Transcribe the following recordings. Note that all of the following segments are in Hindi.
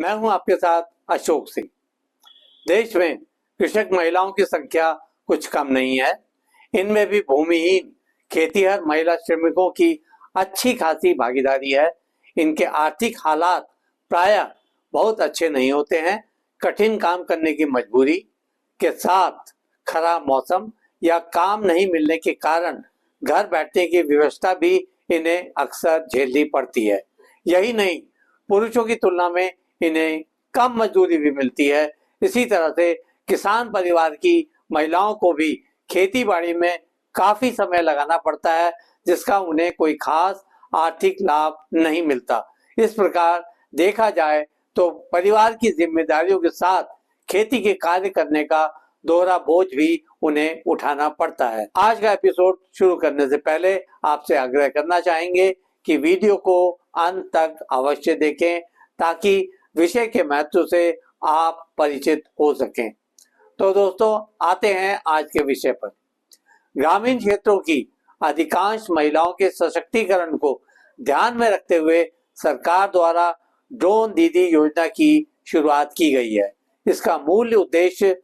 मैं हूं आपके साथ अशोक सिंह। देश में कृषक महिलाओं की संख्या कुछ कम नहीं है। इनमें भी भूमिहीन खेतीहर महिला श्रमिकों की अच्छी खासी भागीदारी है। इनके आर्थिक हालात प्रायः बहुत अच्छे नहीं होते हैं। कठिन काम करने की मजबूरी के साथ खराब मौसम या काम नहीं मिलने के कारण घर बैठने की व्यवस्था भी इन्हें अक्सर झेलनी पड़ती है। यही नहीं, पुरुषों की तुलना में इन्हें कम मजदूरी भी मिलती है। इसी तरह से किसान परिवार की महिलाओं को भी खेती बाड़ी में काफी समय लगाना पड़ता है, जिसका उन्हें कोई खास आर्थिक लाभ नहीं मिलता। इस प्रकार देखा जाए तो परिवार की जिम्मेदारियों के साथ खेती के कार्य करने का दोहरा बोझ भी उन्हें उठाना पड़ता है। आज का एपिसोड शुरू करने से पहले आपसे आग्रह करना चाहेंगे कि वीडियो को अंत तक अवश्य देखें, ताकि विषय के महत्व से आप परिचित हो सकें। तो दोस्तों, आते हैं आज के विषय पर। ग्रामीण क्षेत्रों की अधिकांश महिलाओं के सशक्तिकरण को ध्यान में रखते हुए सरकार द्वारा ड्रोन दीदी योजना की शुरुआत की गई है। इसका मूल उद्देश्य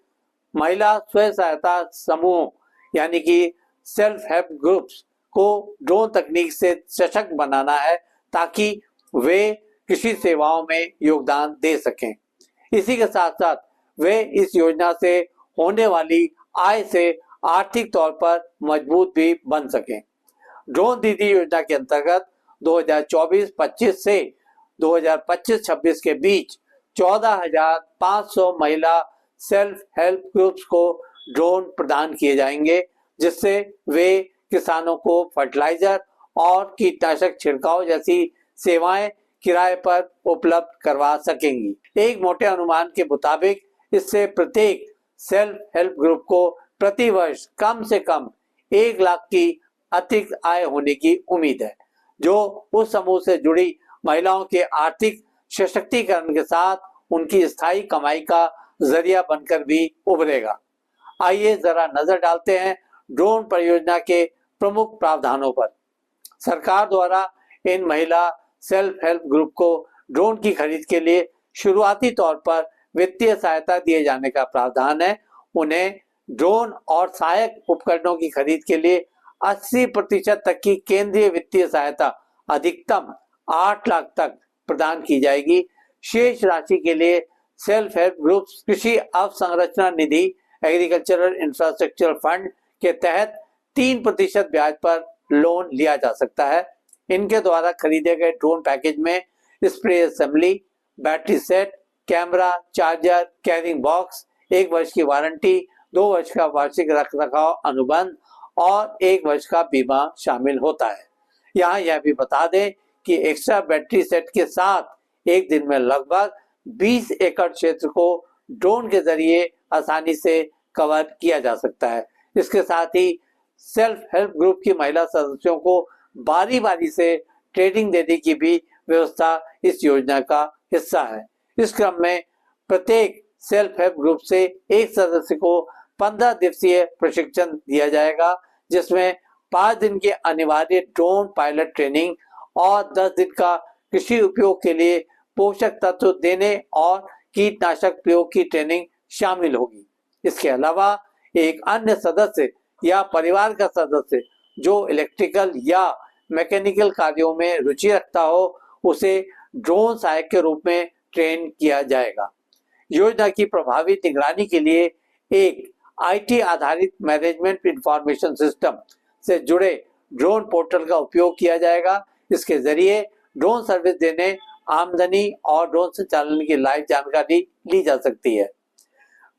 महिला स्वयं सहायता समूहों यानी कि सेल्फ हेल्प ग्रुप्स को ड्रोन तकनीक से सशक्त बनाना है, ताकि वे कृषि सेवाओं में योगदान दे सकें। इसी के साथ साथ वे इस योजना से होने वाली आय से आर्थिक तौर पर मजबूत भी बन सकें। ड्रोन दीदी योजना के अंतर्गत 2024-25 से 2025-26 के बीच 14,500 महिला सेल्फ हेल्प ग्रुप्स को ड्रोन प्रदान किए जाएंगे, जिससे वे किसानों को फर्टिलाइजर और कीटनाशक छिड़काव जैसी सेवाएं किराए पर उपलब्ध करवा सकेंगी। एक मोटे अनुमान के मुताबिक इससे प्रत्येक सेल्फ हेल्प ग्रुप को प्रति वर्ष कम से कम 1 लाख की अतिरिक्त आय होने की उम्मीद है, जो उस समूह से जुड़ी महिलाओं के आर्थिक सशक्तिकरण के साथ उनकी स्थायी कमाई का जरिया बनकर भी उभरेगा। आइए जरा नजर डालते हैं ड्रोन परियोजना के प्रमुख प्रावधानों पर। सरकार द्वारा इन महिला सेल्फ हेल्प ग्रुप को ड्रोन की खरीद के लिए शुरुआती तौर पर वित्तीय सहायता दिए जाने का प्रावधान है। उन्हें ड्रोन और सहायक उपकरणों की खरीद के लिए 80% तक की केंद्रीय वित्तीय सहायता अधिकतम 8 लाख तक प्रदान की जाएगी। शेष राशि के लिए सेल्फ हेल्प ग्रुप्स कृषि अवसंरचना निधि एग्रीकल्चरल इंफ्रास्ट्रक्चर फंड के तहत 3% ब्याज पर लोन लिया जा सकता है। इनके द्वारा खरीदे गए ड्रोन पैकेज में spray assembly, battery set, camera, charger, carrying box, 1 वर्ष की वारंटी, 2 वर्ष का वार्षिक रखरखाव अनुबंध और 1 वर्ष का बीमा शामिल होता है। यहाँ यह भी बता दें कि एक्स्ट्रा बैटरी सेट के साथ एक दिन में लगभग 20 एकड़ क्षेत्र को ड्रोन के जरिए आसानी से कवर किया जा सकता है। इसके साथ ही सेल्फ हेल्प ग्रुप की महिला सदस्यों को बारी बारी से ट्रेनिंग देने की भी व्यवस्था इस योजना का हिस्सा है। इस क्रम में प्रत्येक सेल्फ हेल्प ग्रुप से एक सदस्य को 15 दिवसीय प्रशिक्षण दिया जाएगा, जिसमें 5 दिन की अनिवार्य ड्रोन पायलट ट्रेनिंग और 10 दिन का कृषि उपयोग के लिए पोषक तत्व देने और कीटनाशक प्रयोग की ट्रेनिंग शामिल होगी। इसके अलावा एक अन्य सदस्य या परिवार का सदस्य जो इलेक्ट्रिकल या मैकेनिकल कार्यों में रुचि रखता हो, उसे ड्रोन सहायक के रूप में ट्रेन किया जाएगा। योजना की प्रभावी निगरानी के लिए एक आईटी आधारित मैनेजमेंट इंफॉर्मेशन सिस्टम से जुड़े ड्रोन पोर्टल का उपयोग किया जाएगा। इसके जरिए ड्रोन सर्विस देने, आमदनी और ड्रोन संचालन की लाइव जानकारी ली जा सकती है।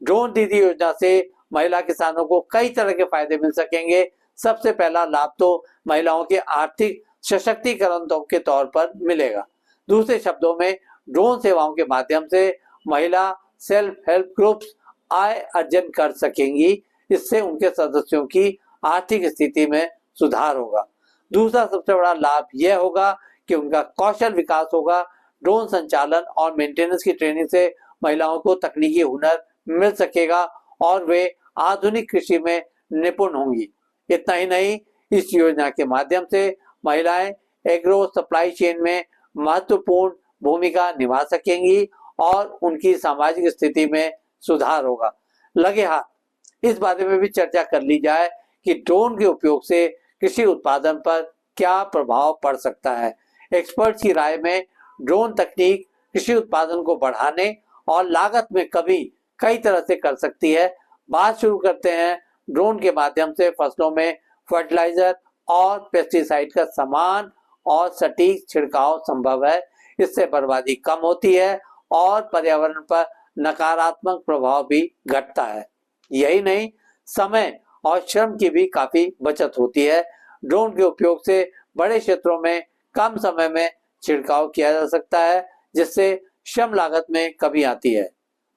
ड्रोन दीदी योजना से महिला किसानों को कई तरह के फायदे मिल सकेंगे। सबसे पहला लाभ तो महिलाओं के आर्थिक सशक्तिकरण के तौर पर मिलेगा। दूसरे शब्दों में, ड्रोन सेवाओं के माध्यम से महिला सेल्फ हेल्प ग्रुप्स आय अर्जन कर सकेंगी। इससे उनके सदस्यों की आर्थिक स्थिति में सुधार होगा। दूसरा सबसे बड़ा लाभ यह होगा कि उनका कौशल विकास होगा। ड्रोन संचालन और मेंटेनेंस की ट्रेनिंग से महिलाओं को तकनीकी हुनर मिल सकेगा और वे आधुनिक कृषि में निपुण होंगी। इतना ही नहीं, इस योजना के माध्यम से महिलाएं एग्रो सप्लाई चेन में महत्वपूर्ण भूमिका निभा सकेंगी और उनकी सामाजिक स्थिति में सुधार होगा। लगे हाथ इस बारे में भी चर्चा कर ली जाए कि ड्रोन के उपयोग से कृषि उत्पादन पर क्या प्रभाव पड़ सकता है। एक्सपर्ट्स की राय में ड्रोन तकनीक कृषि उत्पादन को बढ़ाने और लागत में कई तरह से कर सकती है। बात शुरू करते हैं ड्रोन के माध्यम से फसलों में फर्टिलाइजर और पेस्टिसाइड का समान और सटीक छिड़काव संभव है। इससे बर्बादी कम होती है और पर्यावरण पर नकारात्मक प्रभाव भी घटता है। यही नहीं, समय और श्रम की भी काफी बचत होती है। ड्रोन के उपयोग से बड़े क्षेत्रों में कम समय में छिड़काव किया जा सकता है, जिससे श्रम लागत में कमी आती है।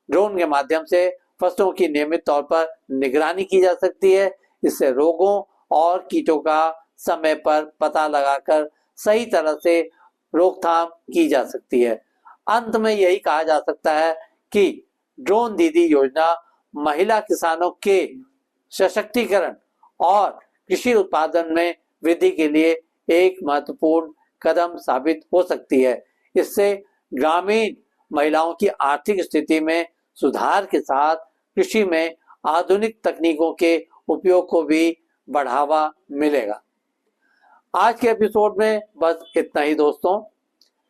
ड्रोन के माध्यम से फसलों की नियमित तौर पर निगरानी की जा सकती है। इससे रोगों और कीटों का समय पर पता लगाकर सही तरह से रोकथाम की जा सकती है। अंत में यही कहा जा सकता है कि ड्रोन दीदी योजना महिला किसानों के सशक्तिकरण और कृषि उत्पादन में वृद्धि के लिए एक महत्वपूर्ण कदम साबित हो सकती है। इससे ग्रामीण महिलाओं की आर्थिक स्थिति में सुधार के साथ कृषि में आधुनिक तकनीकों के उपयोग को भी बढ़ावा मिलेगा। आज के एपिसोड में बस इतना ही दोस्तों।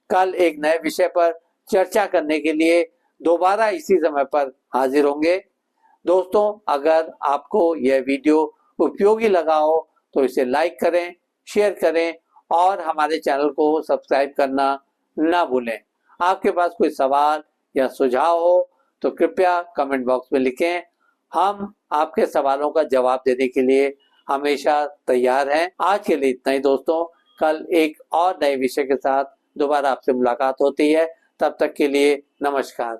कल एक नए विषय पर चर्चा करने के लिए दोबारा इसी समय पर हाजिर होंगे। दोस्तों, अगर आपको यह वीडियो उपयोगी लगा हो तो इसे लाइक करें, शेयर करें और हमारे चैनल को सब्सक्राइब करना ना भूलें। आपके पास कोई सवाल या सुझाव हो तो कृपया कमेंट बॉक्स में लिखें। हम आपके सवालों का जवाब देने के लिए हमेशा तैयार हैं। आज के लिए इतना ही दोस्तों। कल एक और नए विषय के साथ दोबारा आपसे मुलाकात होती है। तब तक के लिए नमस्कार।